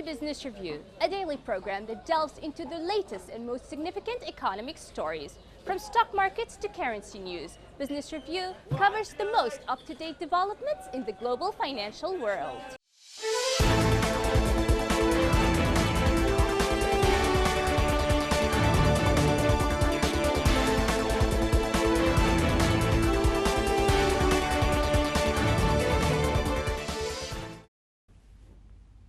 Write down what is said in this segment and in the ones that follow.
to Business Review, a daily program that delves into the latest and most significant economic stories. From stock markets to currency news, Business Review covers the most up-to-date developments in the global financial world.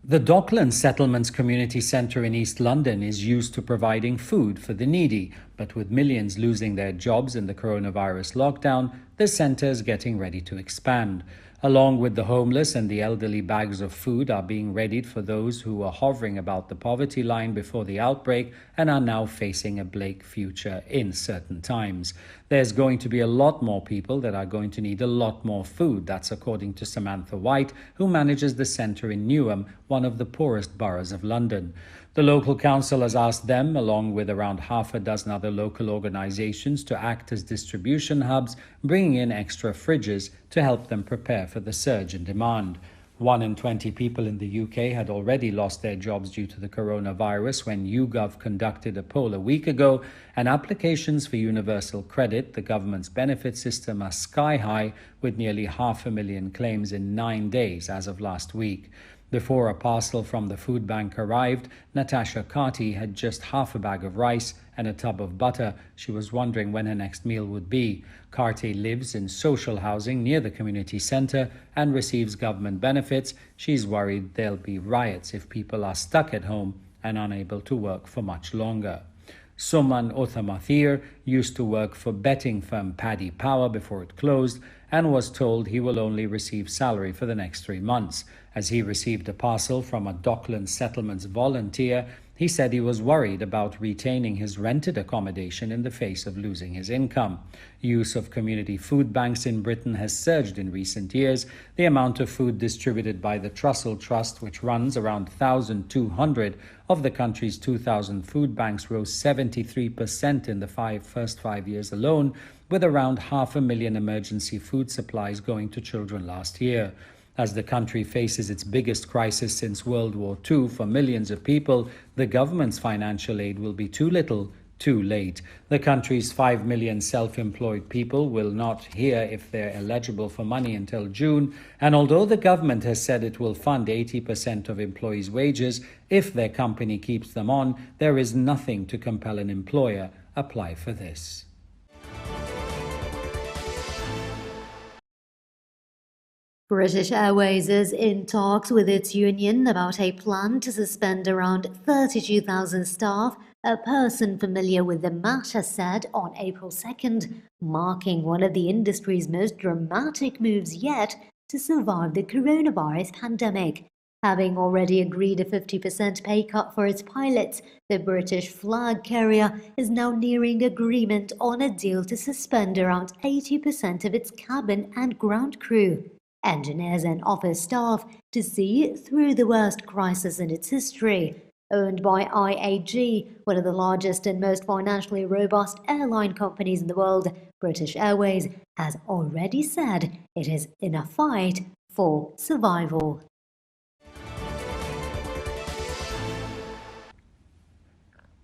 The Docklands Settlements Community Centre in East London is used to providing food for the needy, but with millions losing their jobs in the coronavirus lockdown, the centre is getting ready to expand. Along with the homeless and the elderly, bags of food are being readied for those who were hovering about the poverty line before the outbreak and are now facing a bleak future in certain times. There's going to be a lot more people that are going to need a lot more food. That's according to Samantha White, who manages the centre in Newham, one of the poorest boroughs of London. The local council has asked them, along with around half a dozen other local organisations, to act as distribution hubs, bringing in extra fridges to help them prepare for the surge in demand. 1 in 20 people in the UK had already lost their jobs due to the coronavirus when YouGov conducted a poll a week ago, and applications for universal credit, the government's benefit system, are sky high, with nearly 500,000 claims in 9 days as of last week. Before a parcel from the food bank arrived, Natasha Carty had just half a bag of rice and a tub of butter. She was wondering when her next meal would be. Carty lives in social housing near the community centre and receives government benefits. She's worried there'll be riots if people are stuck at home and unable to work for much longer. Suman Othamathir used to work for betting firm Paddy Power before it closed and was told he will only receive salary for the next 3 months. As he received a parcel from a Docklands Settlements volunteer, he said he was worried about retaining his rented accommodation in the face of losing his income. Use of community food banks in Britain has surged in recent years. The amount of food distributed by the Trussell Trust, which runs around 1,200 of the country's 2,000 food banks, rose 73% in the first 5 years alone, with around 500,000 emergency food supplies going to children last year. As the country faces its biggest crisis since World War II for millions of people, the government's financial aid will be too little, too late. The country's 5 million self-employed people will not hear if they're eligible for money until June, and although the government has said it will fund 80% of employees' wages if their company keeps them on, there is nothing to compel an employer apply for this. British Airways is in talks with its union about a plan to suspend around 32,000 staff, a person familiar with the matter said on April 2nd, marking one of the industry's most dramatic moves yet to survive the coronavirus pandemic. Having already agreed a 50% pay cut for its pilots, the British flag carrier is now nearing agreement on a deal to suspend around 80% of its cabin and ground crew, engineers and office staff, to see through the worst crisis in its history. Owned by IAG, one of the largest and most financially robust airline companies in the world, British Airways has already said it is in a fight for survival.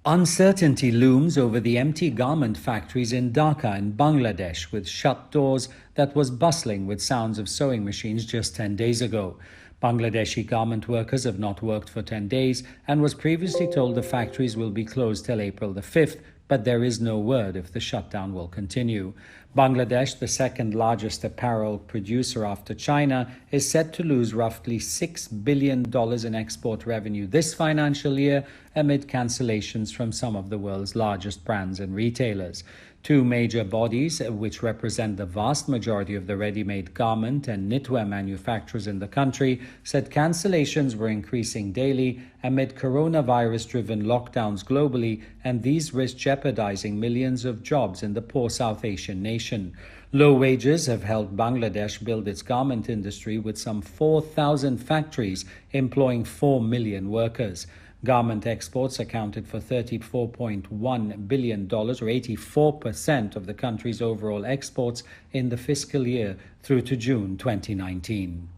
Uncertainty looms over the empty garment factories in Dhaka in Bangladesh, with shut doors that was bustling with sounds of sewing machines just 10 days ago. Bangladeshi garment workers have not worked for 10 days and was previously told the factories will be closed till April the 5th, but there is no word if the shutdown will continue. Bangladesh, the second largest apparel producer after China, is set to lose roughly $6 billion in export revenue this financial year amid cancellations from some of the world's largest brands and retailers. Two major bodies, which represent the vast majority of the ready-made garment and knitwear manufacturers in the country, said cancellations were increasing daily amid coronavirus-driven lockdowns globally, and these risk jeopardizing millions of jobs in the poor South Asian nation. Low wages have helped Bangladesh build its garment industry with some 4,000 factories employing 4 million workers. Garment exports accounted for $34.1 billion, or 84% of the country's overall exports in the fiscal year through to June 2019.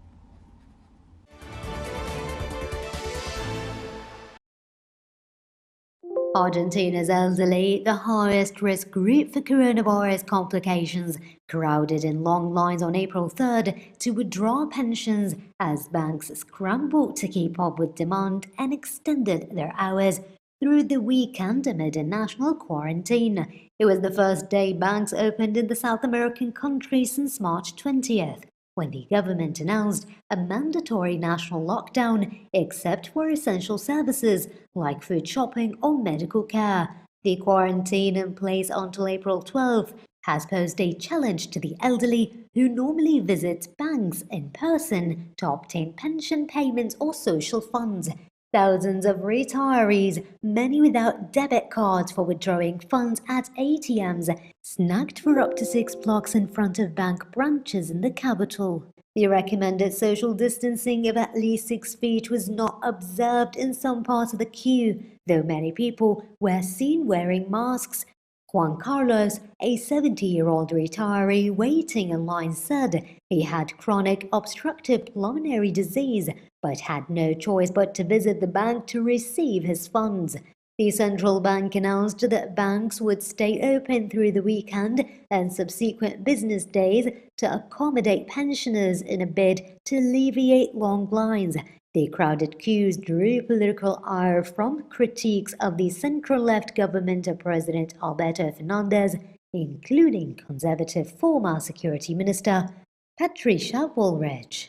Argentina's elderly, the highest risk group for coronavirus complications, crowded in long lines on April 3rd to withdraw pensions as banks scrambled to keep up with demand and extended their hours through the weekend amid a national quarantine. It was the first day banks opened in the South American country since March 20th, when the government announced a mandatory national lockdown except for essential services like food shopping or medical care. The quarantine in place until April 12th has posed a challenge to the elderly who normally visit banks in person to obtain pension payments or social funds. Thousands of retirees, many without debit cards for withdrawing funds at ATMs, snagged for up to 6 blocks in front of bank branches in the capital. The recommended social distancing of at least 6 feet was not observed in some parts of the queue, though many people were seen wearing masks. Juan Carlos, a 70-year-old retiree waiting in line, said he had chronic obstructive pulmonary disease but had no choice but to visit the bank to receive his funds. The central bank announced that banks would stay open through the weekend and subsequent business days to accommodate pensioners in a bid to alleviate long lines. The crowded queues drew political ire from critiques of the centre-left government of President Alberto Fernandez, including Conservative former Security Minister Patricia Bullrich.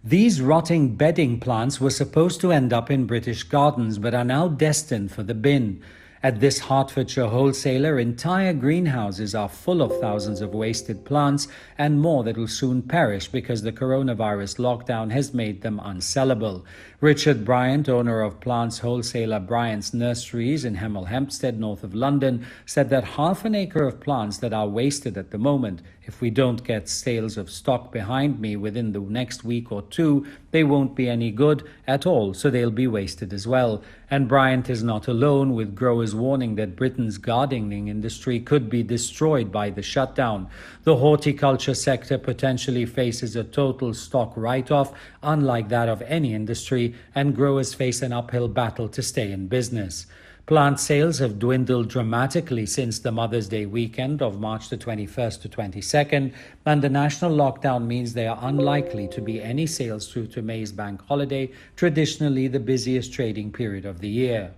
These rotting bedding plants were supposed to end up in British gardens but are now destined for the bin. At this Hertfordshire wholesaler, entire greenhouses are full of thousands of wasted plants and more that will soon perish because the coronavirus lockdown has made them unsellable. Richard Bryant, owner of plants wholesaler Bryant's Nurseries in Hemel Hempstead, north of London, said that half an acre of plants that are wasted at the moment, if we don't get sales of stock behind me within the next week or two, they won't be any good at all, so they'll be wasted as well. And Bryant is not alone, with growers warning that Britain's gardening industry could be destroyed by the shutdown. The horticulture sector potentially faces a total stock write-off, unlike that of any industry, and growers face an uphill battle to stay in business. Plant sales have dwindled dramatically since the Mother's Day weekend of March the 21st to 22nd, and the national lockdown means there are unlikely to be any sales through to May's bank holiday, traditionally the busiest trading period of the year.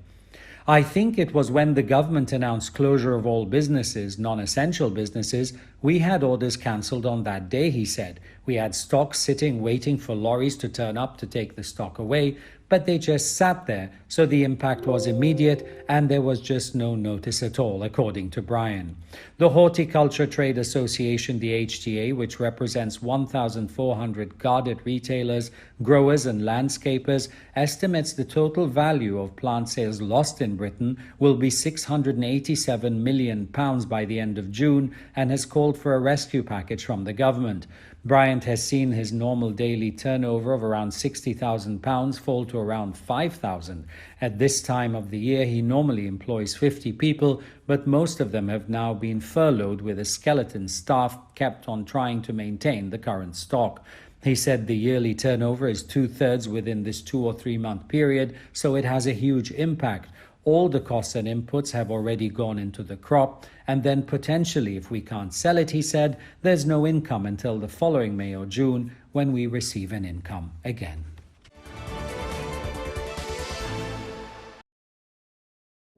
I think it was when the government announced closure of all businesses, non-essential businesses, we had orders cancelled on that day, he said. We had stock sitting waiting for lorries to turn up to take the stock away, but they just sat there, so the impact was immediate and there was just no notice at all, according to Brian. The Horticulture Trade Association, the HTA, which represents 1,400 guarded retailers, growers and landscapers, estimates the total value of plant sales lost in Britain will be £687 million by the end of June and has called for a rescue package from the government. Bryant has seen his normal daily turnover of around £60,000 fall to around £5,000. At this time of the year, he normally employs 50 people, but most of them have now been furloughed with a skeleton staff kept on trying to maintain the current stock. He said the yearly turnover is 2/3 within this 2 or 3 month period, so it has a huge impact. All the costs and inputs have already gone into the crop, and then potentially, if we can't sell it, he said, there's no income until the following May or June when we receive an income again.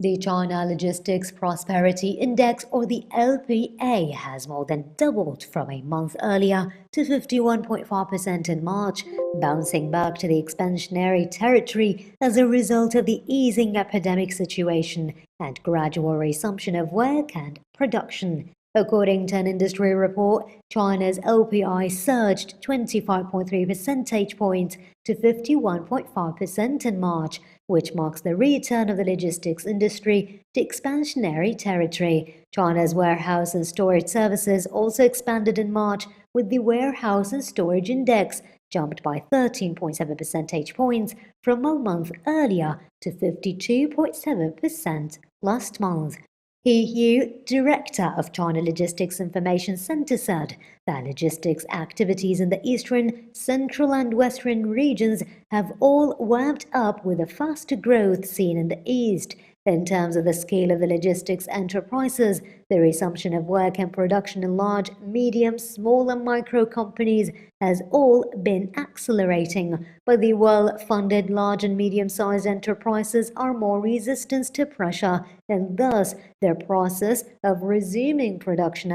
The China Logistics Prosperity Index, or the LPA, has more than doubled from a month earlier to 51.5% in March, bouncing back to the expansionary territory as a result of the easing epidemic situation and gradual resumption of work and production. According to an industry report, China's LPI surged 25.3 percentage points to 51.5% in March, which marks the return of the logistics industry to expansionary territory. China's warehouse and storage services also expanded in March, with the warehouse and storage index jumped by 13.7 percentage points from a month earlier to 52.7% last month. He Yu, director of China Logistics Information Center, said that logistics activities in the eastern, central and western regions have all ramped up with a faster growth seen in the east. In terms of the scale of the logistics enterprises, the resumption of work and production in large, medium, small and micro companies has all been accelerating, but the well-funded large and medium-sized enterprises are more resistant to pressure, and thus their process of resuming production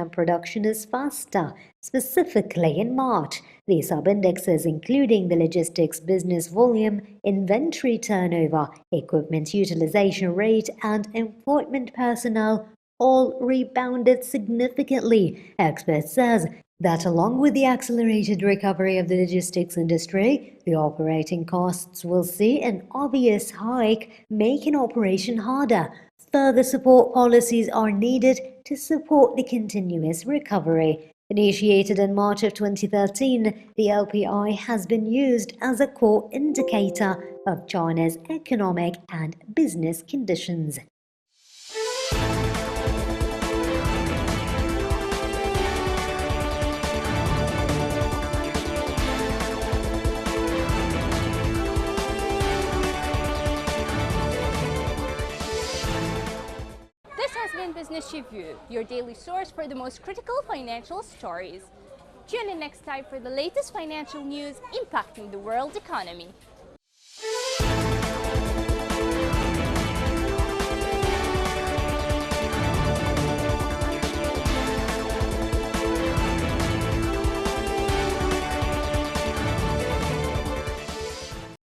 is faster. Specifically in March, the sub-indexes including the logistics business volume, inventory turnover, equipment utilization rate and employment personnel all rebounded significantly. Expert says that along with the accelerated recovery of the logistics industry, the operating costs will see an obvious hike, making operation harder. Further support policies are needed to support the continuous recovery. Initiated in March of 2013, the LPI has been used as a core indicator of China's economic and business conditions. This has been Business Review, your daily source for the most critical financial stories. Tune in next time for the latest financial news impacting the world economy.